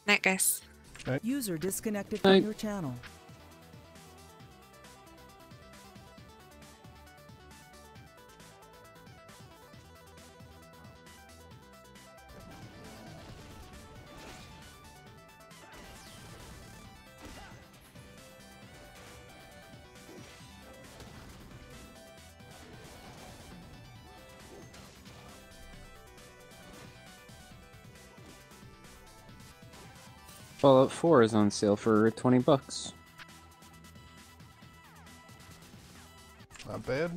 Night, guys. User disconnected Night. from your channel. Fallout 4 is on sale for $20. Not bad.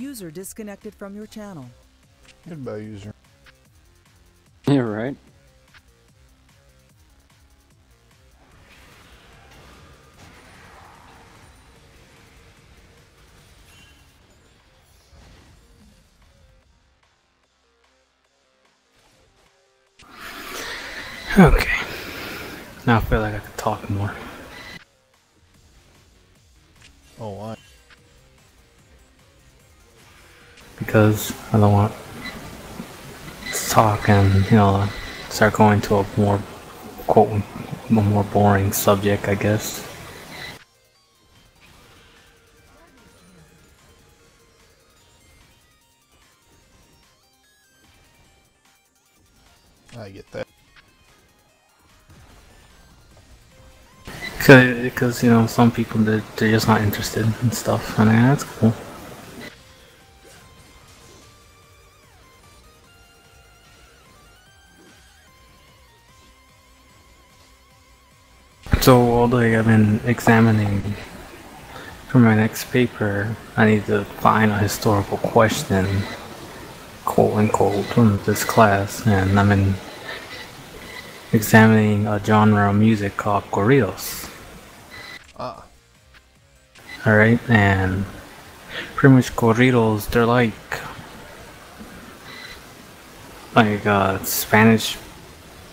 User disconnected from your channel. Goodbye, user. Yeah, right. Okay. Now I feel like I could talk more. Oh, why? Because I don't want to talk and, start going to a more, quote, a more boring subject, I guess. I get that. Because some people, they're just not interested in stuff, and that's cool. So, although I've been examining for my next paper, I need to find a historical question, quote unquote, from this class, and I've been examining a genre of music called corridos. Ah. Alright, and pretty much corridos, they're like Spanish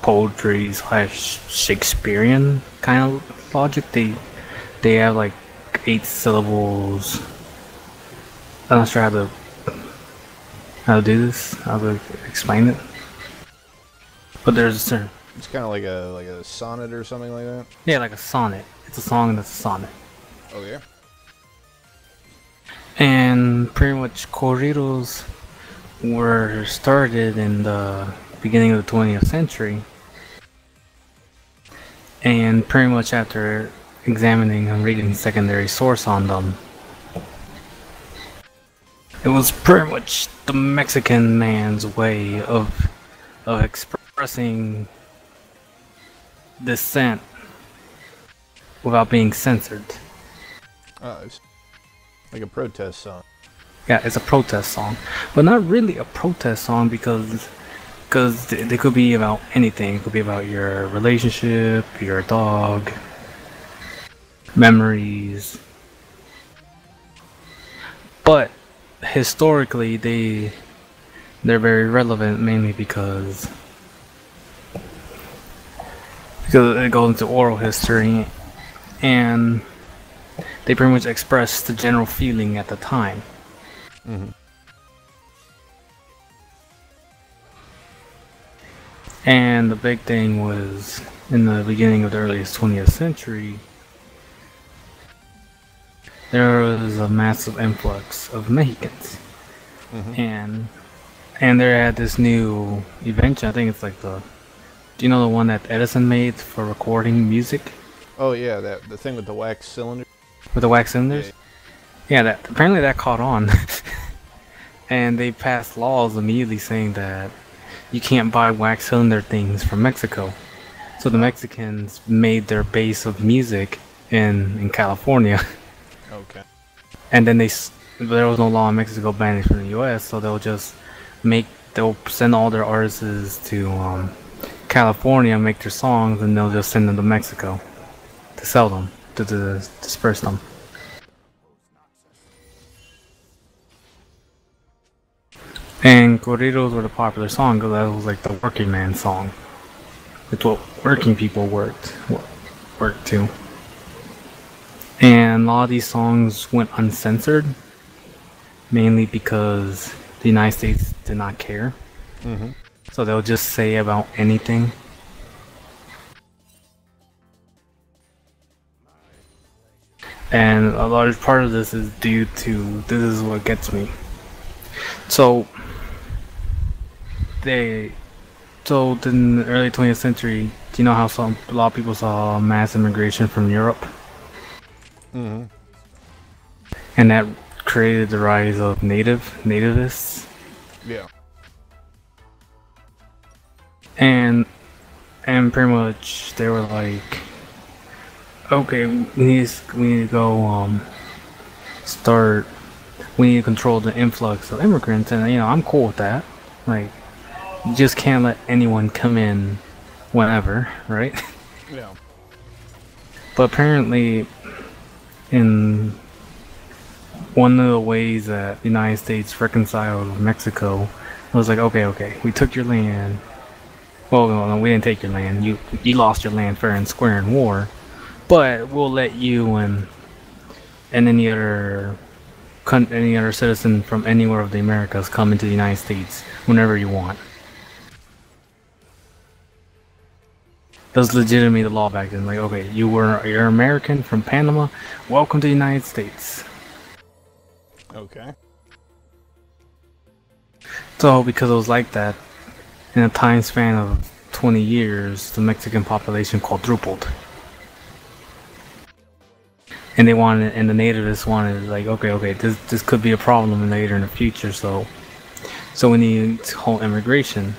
poetry / Shakespearean kind of logic. They have like 8 syllables. I'm not sure how to do this, how to explain it. But there's a certain, It's kind of like a sonnet or something like that. yeah, like a sonnet. It's a song that's a sonnet. Oh yeah. And pretty much corridos were started in the beginning of the 20th century. And pretty much after examining and reading secondary source on them, it was pretty much the Mexican man's way of expressing dissent without being censored. It's like a protest song. Yeah, it's a protest song, but not really a protest song because they could be about anything. It could be about your relationship, your dog, memories. But historically, they're very relevant, mainly because it goes into oral history, and they pretty much express the general feeling at the time. Mm-hmm. And the big thing was in the beginning of the earliest 20th century, there was a massive influx of Mexicans. Mm-hmm. And they had this new invention. I think it's like do you know the one that Edison made for recording music? Oh yeah, the thing with the wax cylinder. With the wax cylinders? Yeah, that apparently that caught on. And they passed laws immediately saying that you can't buy wax cylinder things from Mexico. So the Mexicans made their base of music in California. Okay. And then there was no law in Mexico banning from the US, so they'll send all their artists to California, make their songs, and they'll just send them to Mexico to sell them, to disperse them. And corridos were the popular song because that was like the working man song. It's what working people worked to. And a lot of these songs went uncensored, mainly because the United States did not care. Mm-hmm. So they'll just say about anything. And a large part of this is due to, this is what gets me. So in the early 20th century, do you know how a lot of people saw mass immigration from Europe? Mm-hmm. And that created the rise of nativists. Yeah. And pretty much they were like, okay, we need to go start we need to control the influx of immigrants, and I'm cool with that. Like, you just can't let anyone come in whenever, right? Yeah. But apparently, in one of the ways that the United States reconciled with Mexico, it was like, okay, we took your land. Well, no, we didn't take your land. You lost your land fair and square in war, but we'll let you and any other citizen from anywhere of the Americas come into the United States whenever you want. That was legitimately the law back then. Like, okay, you're American from Panama. Welcome to the United States. Okay. So because it was like that, in a time span of 20 years, the Mexican population quadrupled. And the nativists wanted, like, okay, this could be a problem later in the future, so we need to halt immigration.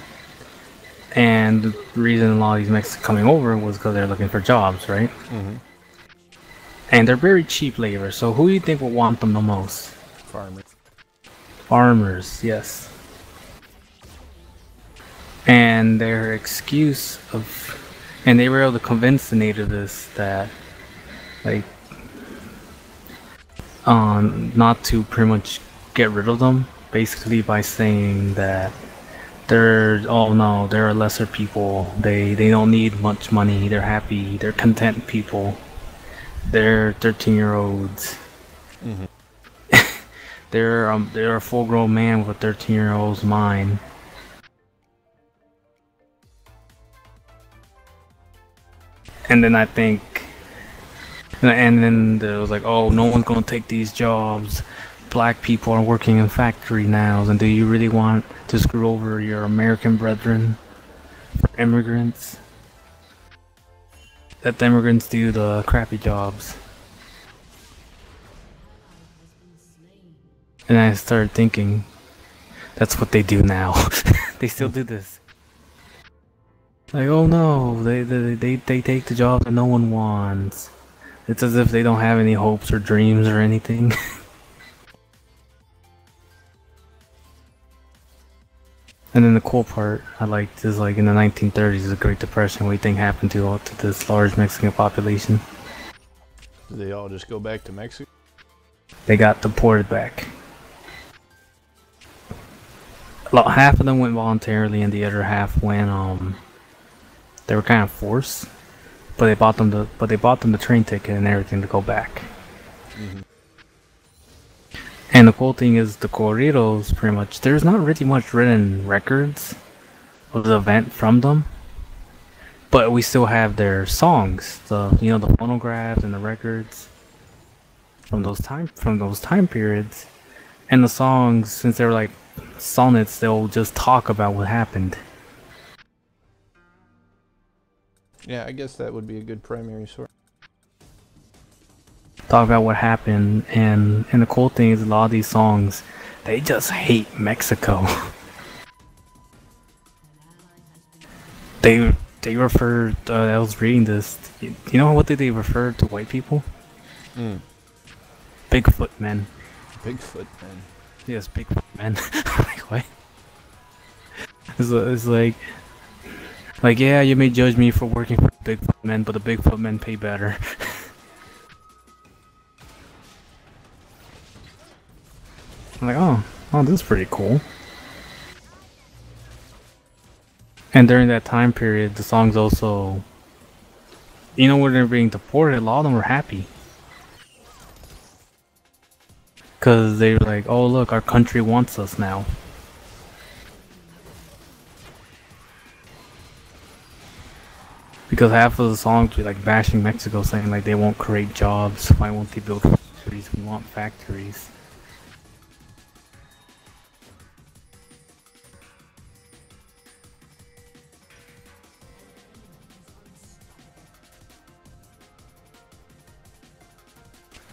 And the reason a lot of these Mexicans coming over was because they're looking for jobs, right? Mm-hmm. And they're very cheap labor, so who do you think will want them the most? Farmers. Farmers, yes. And their excuse and they were able to convince the nativists that, like, not to pretty much get rid of them, basically by saying that they're lesser people. They don't need much money. They're happy. They're content people. They're 13-year-olds. Mm-hmm. They're a full-grown man with a 13-year-old's mind. And then I think, and then there was like, oh, no one's gonna take these jobs. Black people are working in factory now, and do you really want to screw over your American brethren for immigrants? Let the immigrants do the crappy jobs. And I started thinking, that's what they do now. They still do this. Like, oh no, they take the job that no one wants. It's as if they don't have any hopes or dreams or anything. And then the cool part I liked is, like, in the 1930s, the Great Depression, what do you think happened to this large Mexican population? Did they all just go back to Mexico? They got deported back. About half of them went voluntarily, and the other half went they were kind of forced, but they bought them the train ticket and everything to go back. Mm-hmm. And the cool thing is, the corridos, pretty much, there's not really much written records of the event from them, but we still have their songs, the phonographs and the records from those time periods. And the songs, since they're like sonnets, they'll just talk about what happened. Yeah, I guess that would be a good primary source. Talk about what happened, and the cool thing is, a lot of these songs, they just hate Mexico. They refer. I was reading this. You know what did they refer to white people? Bigfoot men. Bigfoot men. Yes, Bigfoot men. Like, what? It's like, yeah, you may judge me for working for Bigfoot men, but the Bigfoot men pay better. I'm like, oh, this is pretty cool. And during that time period, the songs also, when they're being deported, a lot of them were happy. Because they were like, oh look, our country wants us now. Because half of the songs were like bashing Mexico, saying like they won't create jobs, why won't they build factories, we want factories.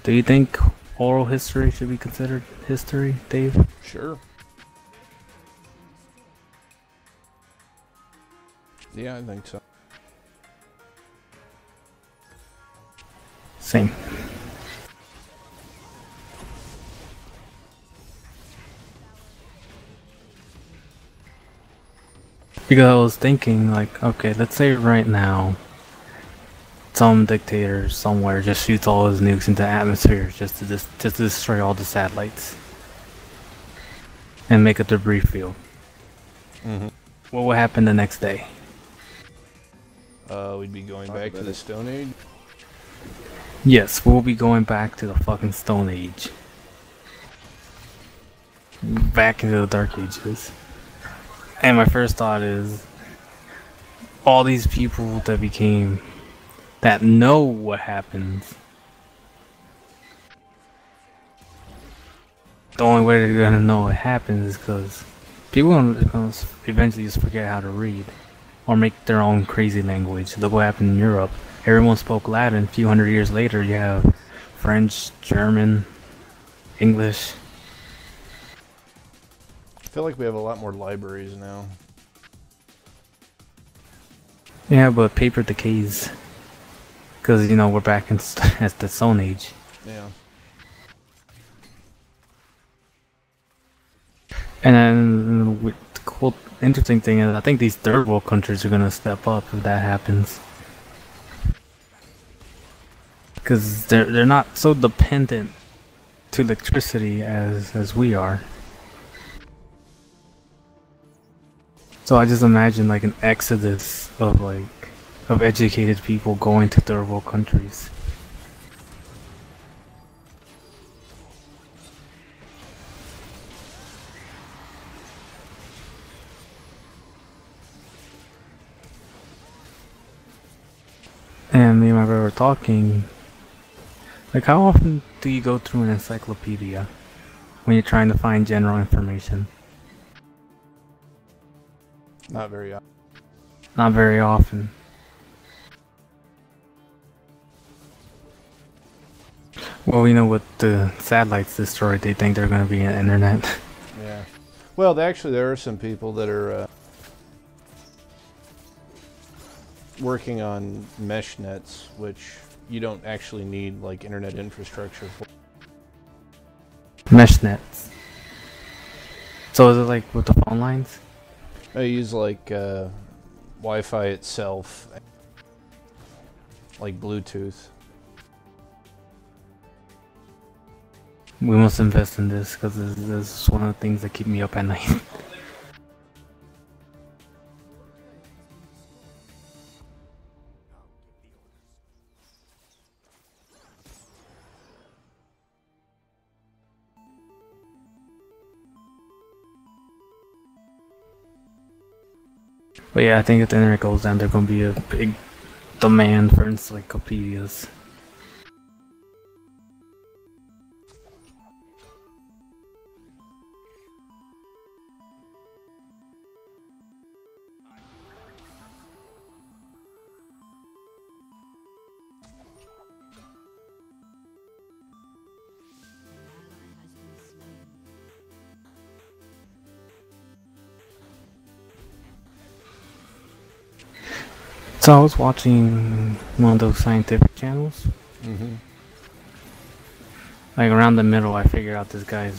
Do you think oral history should be considered history, Dave? Sure. Yeah, I think so. Same. Because I was thinking, like, okay, let's say right now, some dictator somewhere just shoots all his nukes into the atmosphere just to destroy all the satellites and make a debris field. Mm-hmm. What will happen the next day? We'd be going back to the Stone Age. Yes, we'll be going back to the fucking Stone Age. Back into the Dark Ages. And my first thought is, all these people that know what happens, the only way they're gonna know what happens is because people are gonna eventually just forget how to read or make their own crazy language. Look what happened in Europe. Everyone spoke Latin. A few hundred years later, you have French, German, English. I feel like we have a lot more libraries now. Yeah, but paper decays. Because, you know, we're back at the Stone Age. Yeah. And then the cool, interesting thing is, I think these third world countries are gonna step up if that happens. Because they're not so dependent to electricity as we are. So I just imagine like an exodus of educated people going to third world countries. And me and my brother were talking, like, how often do you go through an encyclopedia when you're trying to find general information? Not very often. Not very often. Well, you know, with the satellites destroyed, they think they're going to be an internet. Yeah. Well, there are some people that are working on mesh nets, which you don't actually need like internet infrastructure for. Mesh nets. So is it like with the phone lines? I use like Wi-Fi itself, like Bluetooth. We must invest in this because this is one of the things that keep me up at night. But yeah, I think if the internet goes down, there's gonna be a big demand for encyclopedias. So I was watching one of those scientific channels. Mm-hmm. Like around the middle, I figured out this guy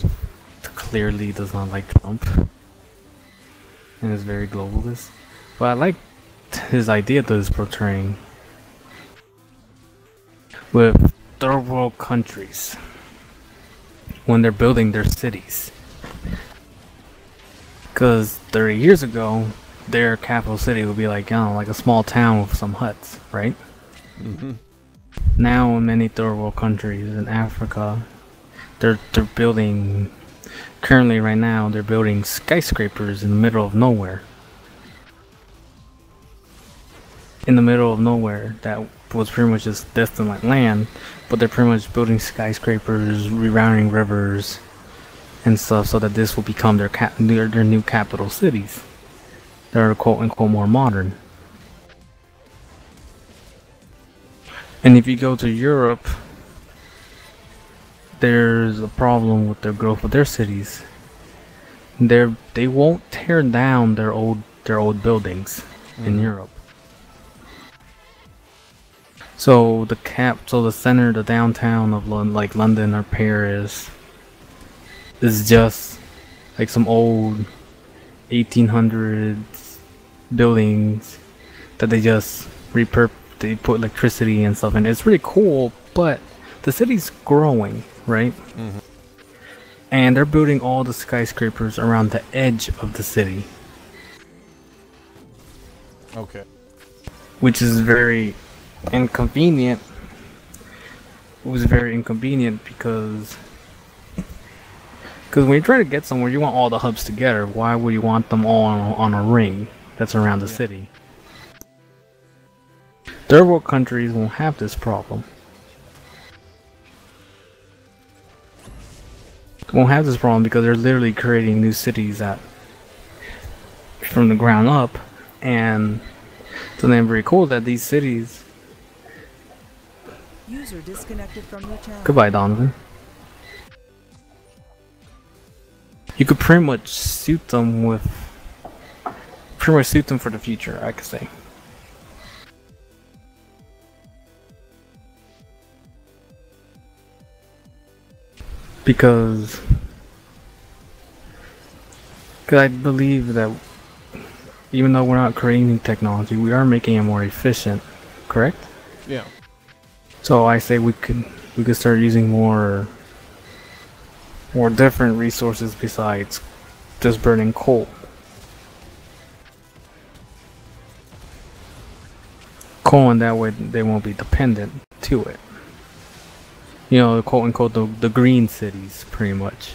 clearly does not like Trump and is very globalist. But I liked his idea that he's portraying with third world countries when they're building their cities. Because 30 years ago, their capital city would be like, you know, like a small town with some huts, right? Mm-hmm. Now in many third world countries in Africa, they're building, currently right now, they're building skyscrapers in the middle of nowhere. In the middle of nowhere, that was pretty much just destined like land, but they're pretty much building skyscrapers, rerouting rivers, and stuff, so that this will become their new capital cities. They're quote unquote more modern. And if you go to Europe, there's a problem with the growth of their cities. They won't tear down their old buildings in Europe. So the center, the downtown of like London or Paris, is just like some old 1800s buildings that they just they put electricity and stuff in. It's really cool, but the city's growing, right? Mm-hmm. And they're building all the skyscrapers around the edge of the city, Okay. which is very inconvenient. It was very inconvenient because when you try to get somewhere, you want all the hubs together. Why would you want them all on a ring that's around the city? Third world countries won't have this problem. Won't have this problem because they're literally creating new cities from the ground up, and so then very cool that these cities. User disconnected from your channel. Goodbye, Donovan. You could pretty much suit them for the future, I could say. Because I believe that even though we're not creating technology, we are making it more efficient, correct? Yeah. So I say we could start using more different resources besides just burning coal. Coal, and that way they won't be dependent to it. You know, quote unquote the green cities, pretty much.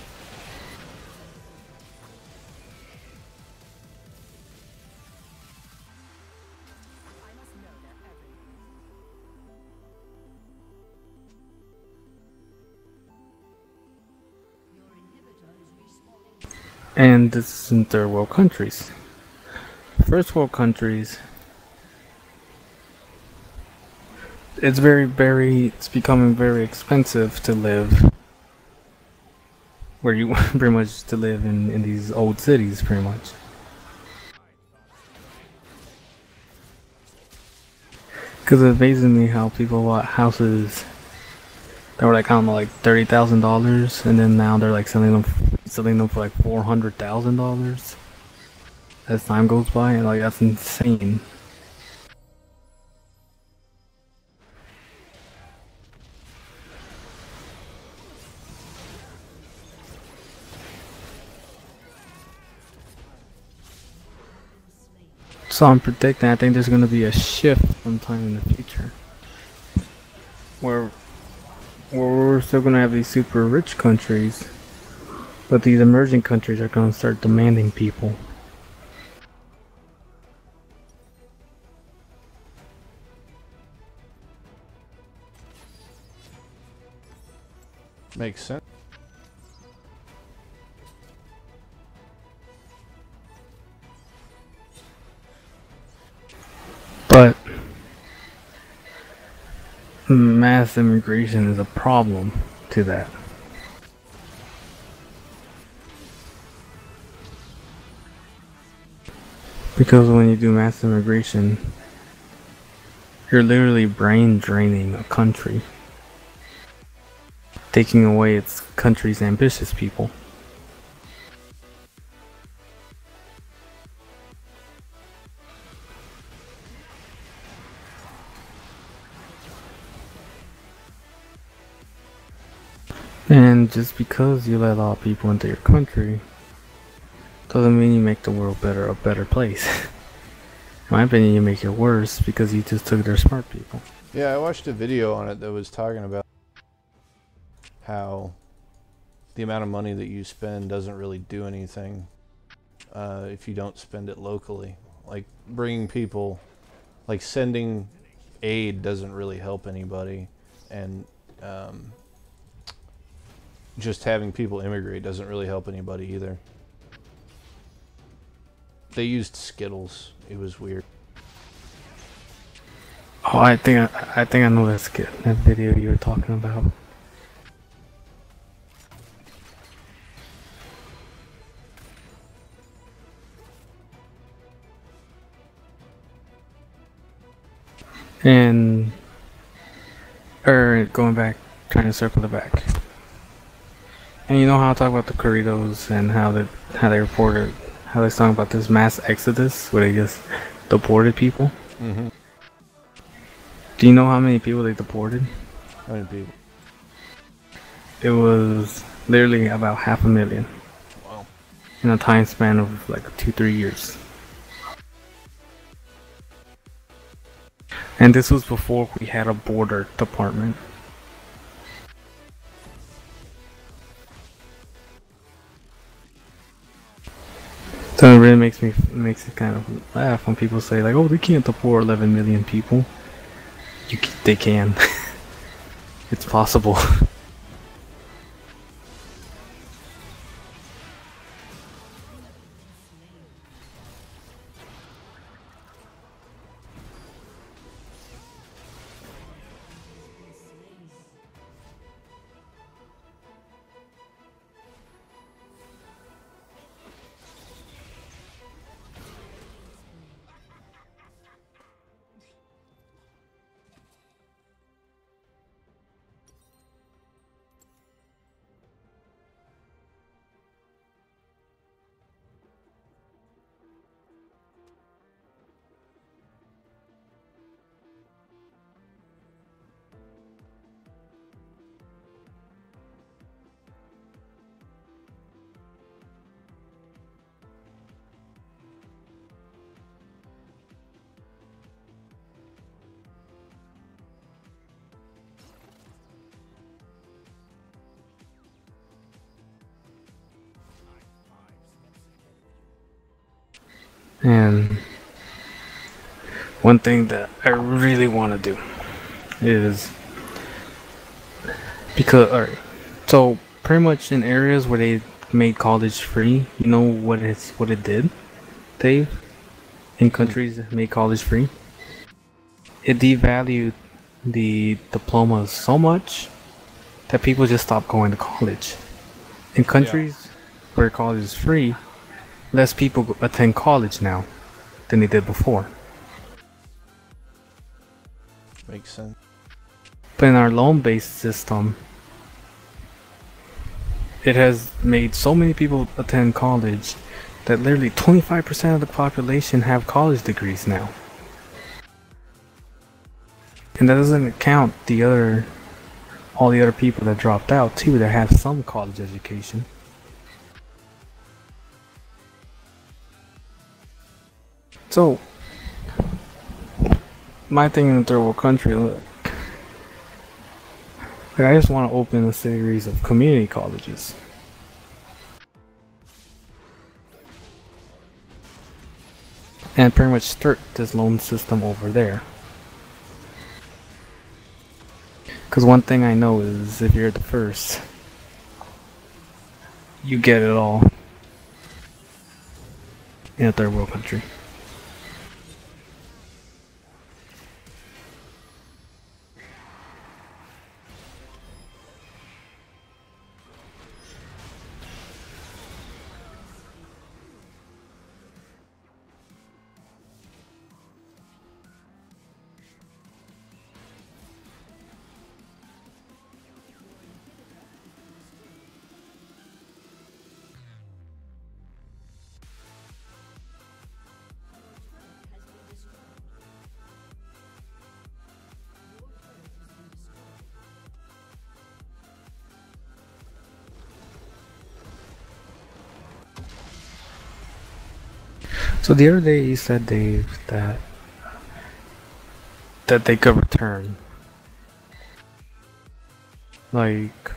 And this is in third world countries. First world countries, it's it's becoming very expensive to live where you pretty much to live in these old cities, pretty much. Because it amazes me how people bought houses that were like, I don't know, like $30,000, and then now they're like selling them for like $400,000 as time goes by, and like that's insane. So I'm predicting, I think there's going to be a shift sometime in the future where we're still going to have these super rich countries, but these emerging countries are going to start demanding people. Makes sense. But mass immigration is a problem to that. Because when you do mass immigration, you're literally brain draining a country, taking away its country's ambitious people. And just because you let a lot of people into your country doesn't mean you make the world a better place. In my opinion, you make it worse because you just took their smart people. Yeah, I watched a video on it that was talking about how the amount of money that you spend doesn't really do anything if you don't spend it locally. Like bringing people, like sending aid doesn't really help anybody, and just having people immigrate doesn't really help anybody either. They used Skittles. It was weird. Oh, I think I know that video you were talking about. And going back, trying to circle it back. And you know how I talk about the Corridos and how they reported how they're talking about this mass exodus where they just deported people. Mm-hmm. Do you know how many people they deported? How many people? It was literally about 500,000 Wow. in a time span of like 2-3 years. And this was before we had a border department. So it really makes it kind of laugh when people say like, "Oh, they can't deport 11 million people." They can. It's possible. And one thing that I really want to do is because, alright, so pretty much in areas where they made college free, you know what it did, Dave? In countries that made college free, it devalued the diplomas so much that people just stopped going to college. In countries where college is free, less people attend college now than they did before. Makes sense. But in our loan-based system, it has made so many people attend college that literally 25% of the population have college degrees now. And that doesn't count all the other people that dropped out too that have some college education. So, my thing in a third world country, look, like I just want to open a series of community colleges. And pretty much start this loan system over there. Because one thing I know is if you're the first, you get it all in a third world country. So the other day you said, Dave, that they could return like